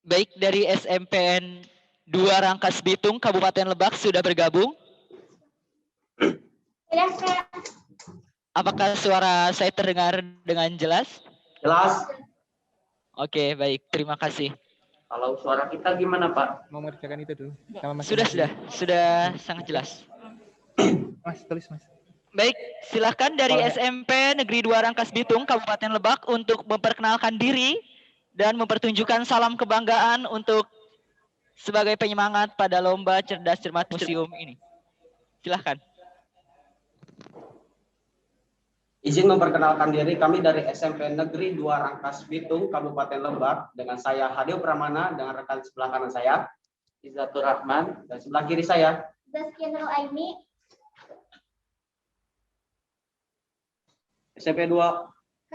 Baik, dari SMPN 2 Rangkas Bitung, Kabupaten Lebak sudah bergabung. Apakah suara saya terdengar dengan jelas? Jelas. Oke, baik. Terima kasih. Kalau suara kita gimana, Pak? Mau mengerjakan itu dulu. Sama Sudah sangat jelas. Mas, tulis Mas. Baik, silakan dari SMP Negeri 2 Rangkas Bitung, Kabupaten Lebak untuk memperkenalkan diri dan mempertunjukkan salam kebanggaan untuk sebagai penyemangat pada lomba cerdas cermat museum ini. Silahkan. Izin memperkenalkan diri, kami dari SMP Negeri 2 Rangkas Bitung, Kabupaten Lebak. Dengan saya Hadio Pramana, dengan rekan sebelah kanan saya Izzatur Rahman, dan sebelah kiri saya Zaskia Nurul Aini. SMP 2.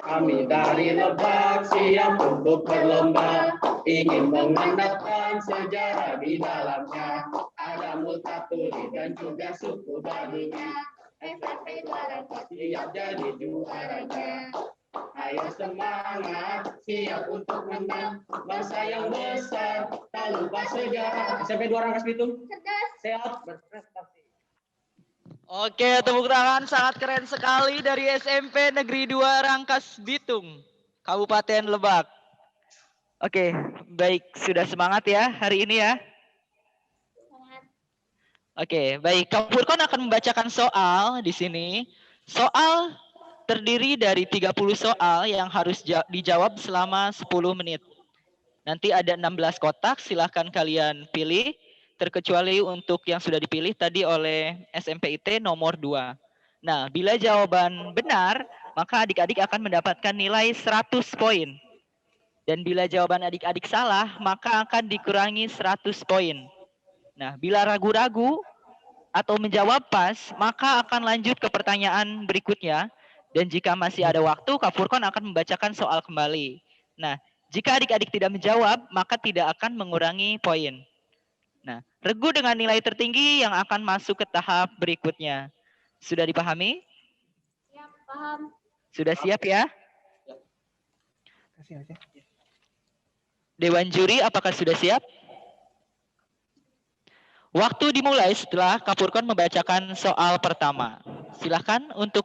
Kami dari Lebak siap untuk berlomba, ingin mengenalkan sejarah di dalamnya. Ada multatuli dan juga suku baduy. SMP 2 Rangkas siap jadi juaranya. Ayo semangat, siap untuk menang. Bangsa yang besar, tak lupa sejarah. SMP 2 Rangkas Bitung, sehat berprestasi. Oke, tepuk tangan sangat keren sekali dari SMP Negeri 2 Rangkas Bitung, Kabupaten Lebak. Oke, baik, sudah semangat ya hari ini ya. Oke, baik. Kak Furkon akan membacakan soal di sini. Soal terdiri dari 30 soal yang harus dijawab selama 10 menit. Nanti ada 16 kotak, silahkan kalian pilih. Terkecuali untuk yang sudah dipilih tadi oleh SMPIT nomor 2. Nah, bila jawaban benar, maka adik-adik akan mendapatkan nilai 100 poin. Dan bila jawaban adik-adik salah, maka akan dikurangi 100 poin. Nah, bila ragu-ragu atau menjawab pas, maka akan lanjut ke pertanyaan berikutnya. Dan jika masih ada waktu, Kak Furkon akan membacakan soal kembali. Nah, jika adik-adik tidak menjawab, maka tidak akan mengurangi poin. Nah, regu dengan nilai tertinggi yang akan masuk ke tahap berikutnya. Sudah dipahami? Siap, paham. Sudah siap ya? Kasih aja. Dewan juri, apakah sudah siap? Waktu dimulai setelah Kak Furkon membacakan soal pertama. Silahkan untuk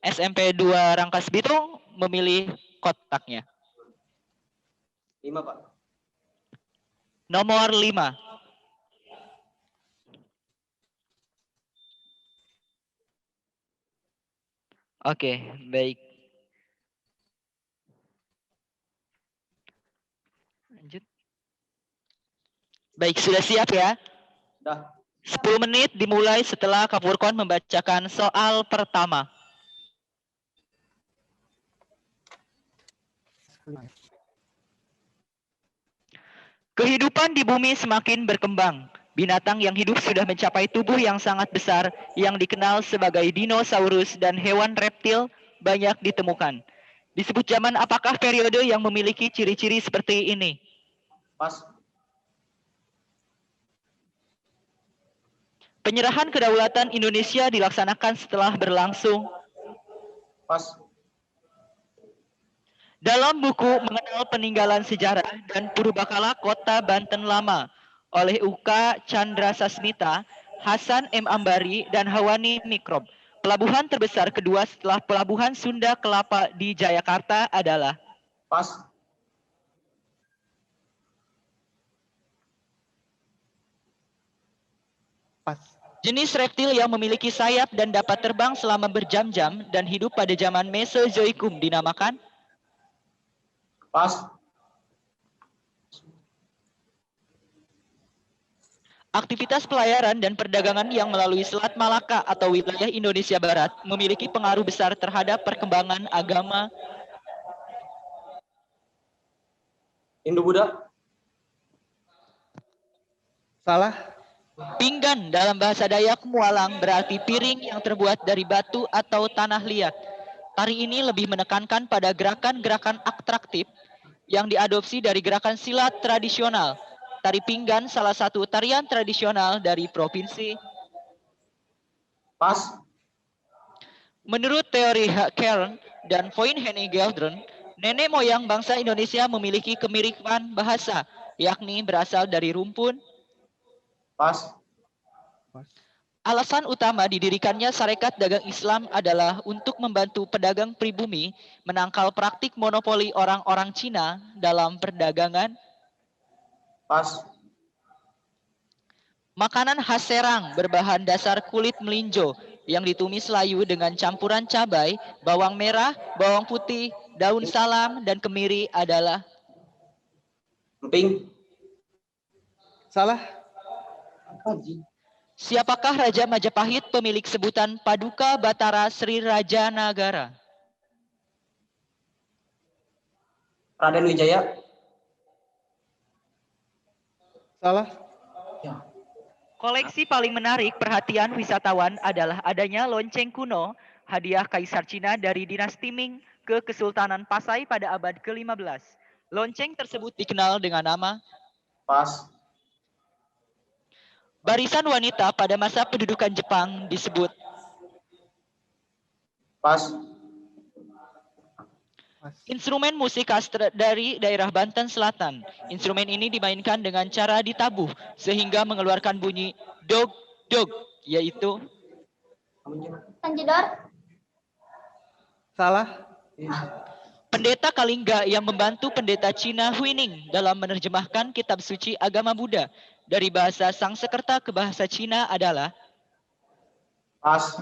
SMP 2 Rangkas Bitung memilih kotaknya. 5, Pak. Nomor 5. Oke, baik. Lanjut. Baik, sudah siap ya? Sudah. 10 menit dimulai setelah Kak Furkon membacakan soal pertama. Kehidupan di bumi semakin berkembang. Binatang yang hidup sudah mencapai tubuh yang sangat besar yang dikenal sebagai dinosaurus dan hewan reptil banyak ditemukan. Disebut zaman apakah periode yang memiliki ciri-ciri seperti ini? Pas. Penyerahan kedaulatan Indonesia dilaksanakan setelah berlangsung. Pas. Dalam buku Mengenal Peninggalan Sejarah dan Purbakala Kota Banten Lama oleh UK Chandra Sasmita, Hasan M. Ambari, dan Hawani Mikrob, pelabuhan terbesar kedua setelah Pelabuhan Sunda Kelapa di Jayakarta adalah? Pas. Pas. Jenis reptil yang memiliki sayap dan dapat terbang selama berjam-jam dan hidup pada zaman Mesozoikum dinamakan? Pas. Aktivitas pelayaran dan perdagangan yang melalui Selat Malaka atau wilayah Indonesia Barat memiliki pengaruh besar terhadap perkembangan agama Hindu-Buddha. Salah. Pinggan dalam bahasa Dayak Mualang berarti piring yang terbuat dari batu atau tanah liat. Tari ini lebih menekankan pada gerakan-gerakan atraktif yang diadopsi dari gerakan silat tradisional. Tari pinggan salah satu tarian tradisional dari provinsi. Pas. Menurut teori Kern dan Von Henning Gelderen, nenek moyang bangsa Indonesia memiliki kemiripan bahasa yakni berasal dari rumpun. Pas. Pas. Alasan utama didirikannya Sarekat Dagang Islam adalah untuk membantu pedagang pribumi menangkal praktik monopoli orang-orang Cina dalam perdagangan. Pas. Makanan khas Serang berbahan dasar kulit melinjo yang ditumis layu dengan campuran cabai, bawang merah, bawang putih, daun salam, dan kemiri adalah. Emping. Salah. Siapakah Raja Majapahit pemilik sebutan Paduka Batara Sri Raja Nagara? Raden Wijaya. Salah. Koleksi paling menarik perhatian wisatawan adalah adanya lonceng kuno, hadiah Kaisar Cina dari dinasti Ming ke Kesultanan Pasai pada abad ke-15. Lonceng tersebut dikenal dengan nama Pas. barisan wanita pada masa pendudukan Jepang disebut. Pas. Pas. Instrumen musik khas dari daerah Banten Selatan. Instrumen ini dimainkan dengan cara ditabuh sehingga mengeluarkan bunyi dog dog, yaitu Tanjedor. Salah. pendeta Kalingga yang membantu pendeta Cina Huining dalam menerjemahkan kitab suci agama Buddha dari bahasa Sanskerta ke bahasa Cina adalah. Pas.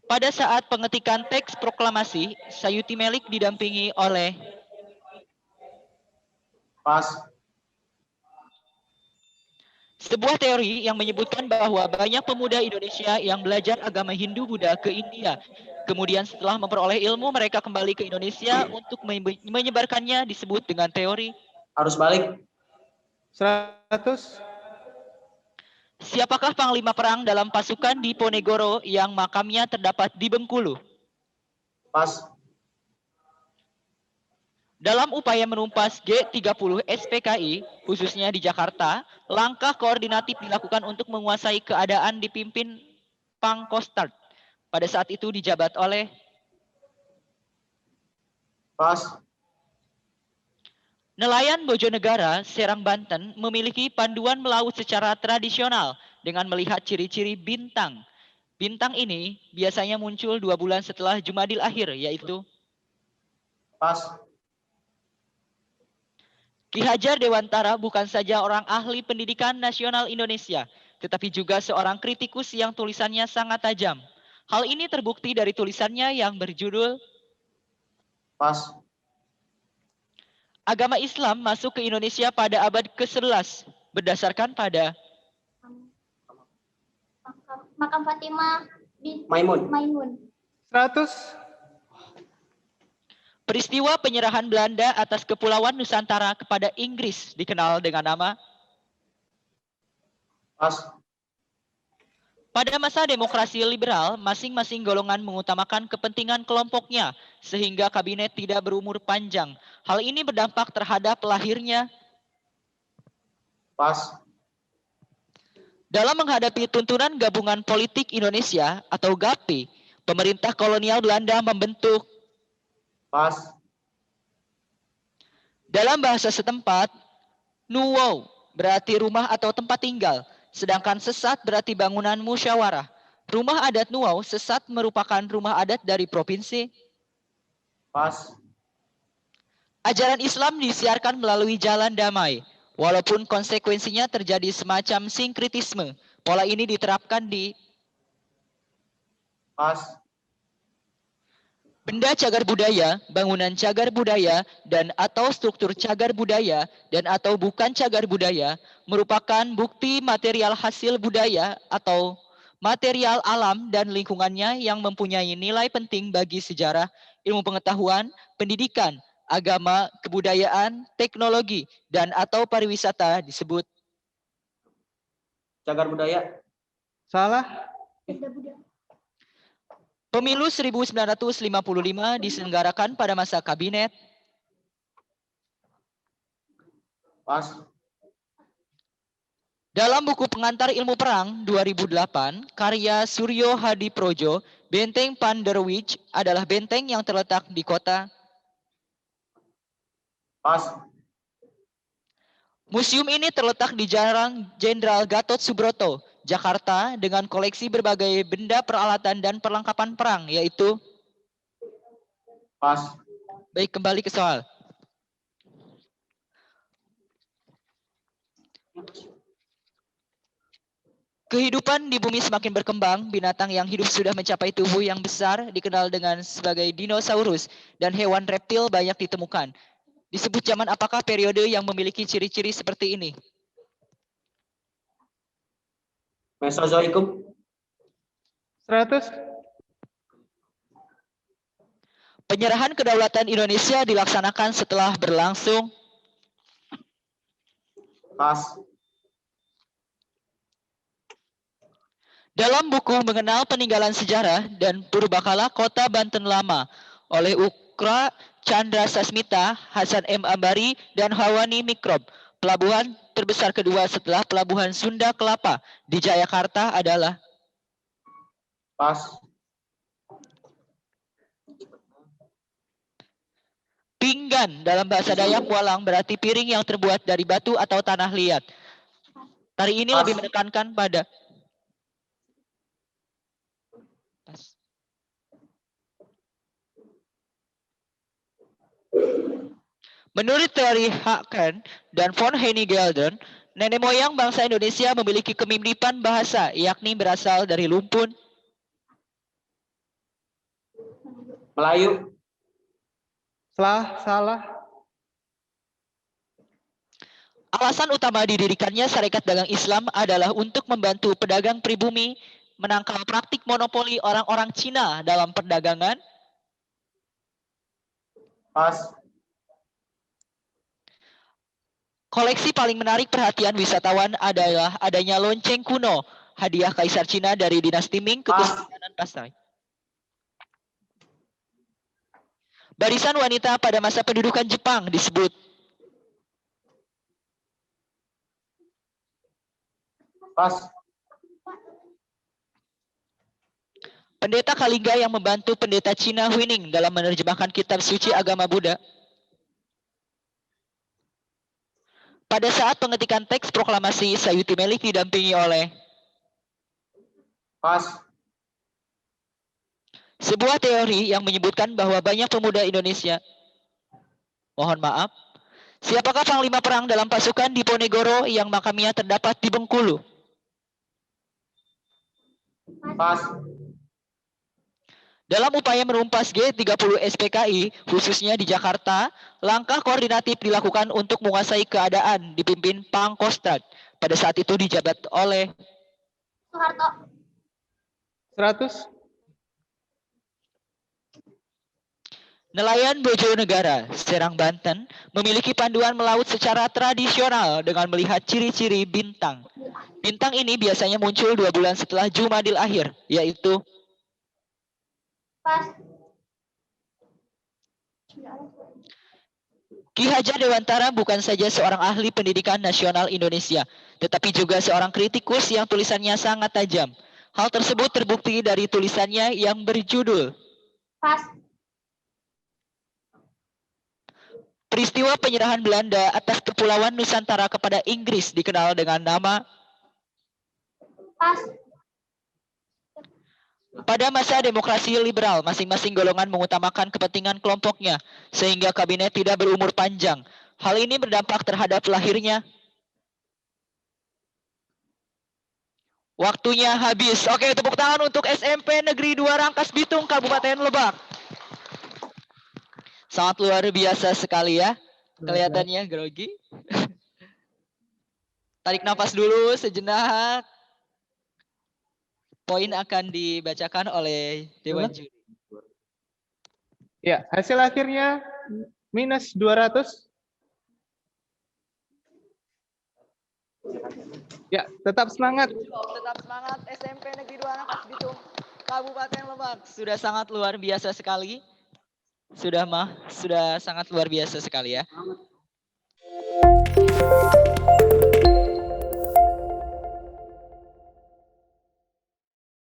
Pada saat pengetikan teks proklamasi, Sayuti Melik didampingi oleh. Pas. Sebuah teori yang menyebutkan bahwa banyak pemuda Indonesia yang belajar agama Hindu-Buddha ke India. Kemudian setelah memperoleh ilmu, mereka kembali ke Indonesia untuk menyebarkannya disebut dengan teori. Arus balik. 100. Siapakah panglima perang dalam pasukan Diponegoro yang makamnya terdapat di Bengkulu? Pas. Dalam upaya menumpas G30 SPKI, khususnya di Jakarta, langkah koordinatif dilakukan untuk menguasai keadaan dipimpin Pangkostrat. Pada saat itu dijabat oleh. Pas. Nelayan Bojonegara, Serang, Banten memiliki panduan melaut secara tradisional dengan melihat ciri-ciri bintang. Bintang ini biasanya muncul 2 bulan setelah Jumadil Akhir, yaitu. Pas. Ki Hajar Dewantara bukan saja orang ahli pendidikan nasional Indonesia, tetapi juga seorang kritikus yang tulisannya sangat tajam. Hal ini terbukti dari tulisannya yang berjudul Pas. Agama Islam masuk ke Indonesia pada abad ke-11 berdasarkan pada. Makam Fatimah di Maimun. Maimun. 100. Peristiwa penyerahan Belanda atas Kepulauan Nusantara kepada Inggris dikenal dengan nama. Pas. Pada masa demokrasi liberal, masing-masing golongan mengutamakan kepentingan kelompoknya sehingga kabinet tidak berumur panjang. Hal ini berdampak terhadap lahirnya. Pas. Dalam menghadapi tuntunan Gabungan Politik Indonesia atau GAPI, pemerintah kolonial Belanda membentuk. Pas. Dalam bahasa setempat, Nuwo berarti rumah atau tempat tinggal, sedangkan sesat berarti bangunan musyawarah. Rumah adat Nuwo sesat merupakan rumah adat dari provinsi. Pas. Ajaran Islam disiarkan melalui jalan damai, walaupun konsekuensinya terjadi semacam sinkritisme. Pola ini diterapkan di. Pas. Benda cagar budaya, bangunan cagar budaya, dan atau struktur cagar budaya, dan atau bukan cagar budaya, merupakan bukti material hasil budaya atau material alam dan lingkungannya yang mempunyai nilai penting bagi sejarah, ilmu pengetahuan, pendidikan, agama, kebudayaan, teknologi, dan atau pariwisata disebut. Cagar budaya. Salah. Buddha. Pemilu 1955 diselenggarakan pada masa kabinet. Pas. Dalam buku pengantar ilmu perang 2008, karya Suryo Hadi Projo, Benteng Panderwich adalah benteng yang terletak di kota. Pas. Museum ini terletak di Jalan Jenderal Gatot Subroto, Jakarta, dengan koleksi berbagai benda peralatan dan perlengkapan perang, yaitu... Pas. Baik, kembali ke soal. Kehidupan di bumi semakin berkembang, binatang yang hidup sudah mencapai tubuh yang besar dikenal dengan sebagai dinosaurus dan hewan reptil banyak ditemukan. Disebut zaman apakah periode yang memiliki ciri-ciri seperti ini? Mesozoikum. 100. Penyerahan kedaulatan Indonesia dilaksanakan setelah berlangsung... Pas. Dalam buku Mengenal Peninggalan Sejarah dan Purbakala Kota Banten Lama oleh Ukra Chandra Sasmita, Hasan M. Ambari, dan Hawani Mikrob, pelabuhan terbesar kedua setelah Pelabuhan Sunda Kelapa di Jayakarta adalah... Pas. Pinggan dalam bahasa Dayak Walang berarti piring yang terbuat dari batu atau tanah liat. Tari ini Pas. lebih menekankan pada... Menurut teori Haken dan von Hennigelden, nenek moyang bangsa Indonesia memiliki kemiripan bahasa, yakni berasal dari lumpun. Melayu. Salah. Alasan utama didirikannya Sarekat Dagang Islam adalah untuk membantu pedagang pribumi menangkal praktik monopoli orang-orang Cina dalam perdagangan. Pas. Koleksi paling menarik perhatian wisatawan adalah adanya lonceng kuno, hadiah Kaisar Cina dari dinasti Ming ke Kesultanan Pasai. Barisan wanita pada masa pendudukan Jepang disebut... Pas. Pendeta Kalingga yang membantu pendeta Cina Huining dalam menerjemahkan kitab suci agama Buddha. Pada saat pengetikan teks proklamasi, Sayuti Melik didampingi oleh... Pas. Sebuah teori yang menyebutkan bahwa banyak pemuda Indonesia... Mohon maaf. Siapakah panglima perang dalam pasukan Diponegoro yang makamnya terdapat di Bengkulu? Pas. Dalam upaya merumpas G30 SPKI, khususnya di Jakarta, langkah koordinatif dilakukan untuk menguasai keadaan dipimpin Pangkostrat. Pada saat itu dijabat oleh... Soeharto. 100. Nelayan Bojonegara, Serang, Banten, memiliki panduan melaut secara tradisional dengan melihat ciri-ciri bintang. Bintang ini biasanya muncul 2 bulan setelah Jumadil Akhir, yaitu... Pas. Ki Hajar Dewantara bukan saja seorang ahli pendidikan nasional Indonesia, tetapi juga seorang kritikus yang tulisannya sangat tajam. Hal tersebut terbukti dari tulisannya yang berjudul... Pas. Peristiwa penyerahan Belanda atas Kepulauan Nusantara kepada Inggris dikenal dengan nama... Pas. Pada masa demokrasi liberal, masing-masing golongan mengutamakan kepentingan kelompoknya, sehingga kabinet tidak berumur panjang. Hal ini berdampak terhadap lahirnya... Waktunya habis. Oke, tepuk tangan untuk SMP Negeri 2 Rangkas Bitung, Kabupaten Lebak. Sangat luar biasa sekali ya. Kelihatannya grogi. Tarik nafas dulu sejenak. Poin akan dibacakan oleh Dewan Juri. Ya, hasil akhirnya minus 200. Ya, tetap semangat. Tetap semangat SMP Negeri 2 Rangkas Bitung, Kabupaten Lebak. Sudah sangat luar biasa sekali. Sudah sangat luar biasa sekali ya.